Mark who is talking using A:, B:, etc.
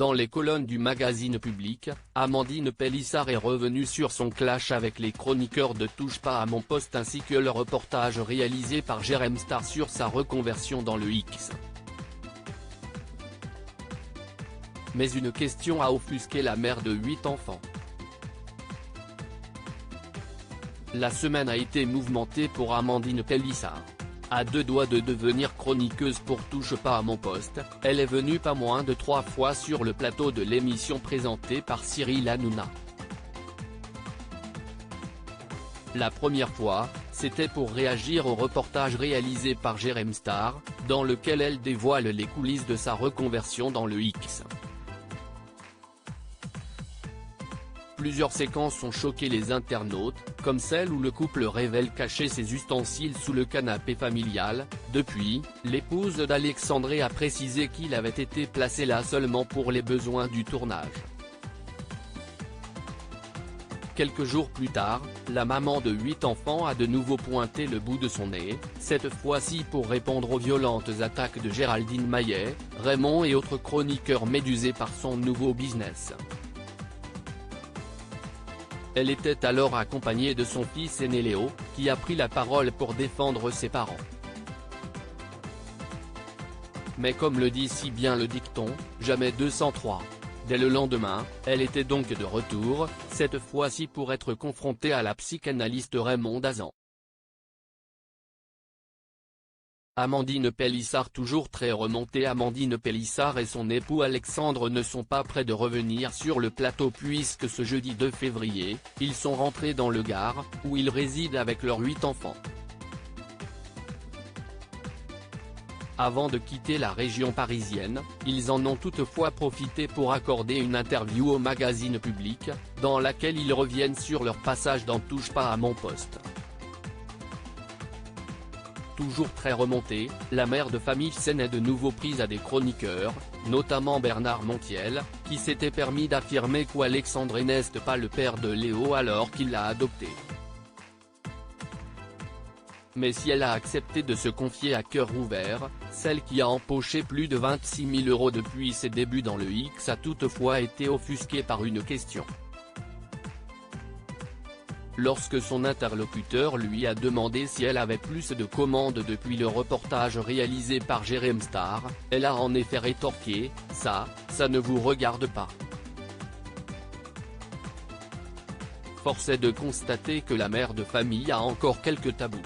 A: Dans les colonnes du magazine Public, Amandine Pélissard est revenue sur son clash avec les chroniqueurs de Touche pas à mon poste ainsi que le reportage réalisé par Jérém Star sur sa reconversion dans le X. Mais une question a offusqué la mère de 8 enfants. La semaine a été mouvementée pour Amandine Pélissard. À 2 doigts de devenir chroniqueuse pour Touche pas à mon poste, elle est venue pas moins de 3 fois sur le plateau de l'émission présentée par Cyril Hanouna. La première fois, c'était pour réagir au reportage réalisé par Jérém Star, dans lequel elle dévoile les coulisses de sa reconversion dans le X. Plusieurs séquences ont choqué les internautes, comme celle où le couple révèle cacher ses ustensiles sous le canapé familial. Depuis, l'épouse d'Alexandre a précisé qu'il avait été placé là seulement pour les besoins du tournage. Quelques jours plus tard, la maman de 8 enfants a de nouveau pointé le bout de son nez, cette fois-ci pour répondre aux violentes attaques de Géraldine Maillet, Raymond et autres chroniqueurs médusés par son nouveau business. Elle était alors accompagnée de son fils aîné Léo, qui a pris la parole pour défendre ses parents. Mais comme le dit si bien le dicton, jamais 203. Dès le lendemain, elle était donc de retour, cette fois-ci pour être confrontée à la psychanalyste Raymond Dazan. Amandine Pélissard toujours très remontée. Amandine Pélissard et son époux Alexandre ne sont pas près de revenir sur le plateau puisque ce jeudi 2 février, ils sont rentrés dans le Gard, où ils résident avec leurs 8 enfants. Avant de quitter la région parisienne, ils en ont toutefois profité pour accorder une interview au magazine Public, dans laquelle ils reviennent sur leur passage dans Touche pas à mon poste. Toujours très remontée, la mère de famille s'en est de nouveau prise à des chroniqueurs, notamment Bernard Montiel, qui s'était permis d'affirmer qu'Alexandre n'est pas le père de Léo alors qu'il l'a adopté. Mais si elle a accepté de se confier à cœur ouvert, celle qui a empoché plus de 26 000 € depuis ses débuts dans le X a toutefois été offusquée par une question. Lorsque son interlocuteur lui a demandé si elle avait plus de commandes depuis le reportage réalisé par Jérém Star, elle a en effet rétorqué « ça ne vous regarde pas ». Force est de constater que la mère de famille a encore quelques tabous.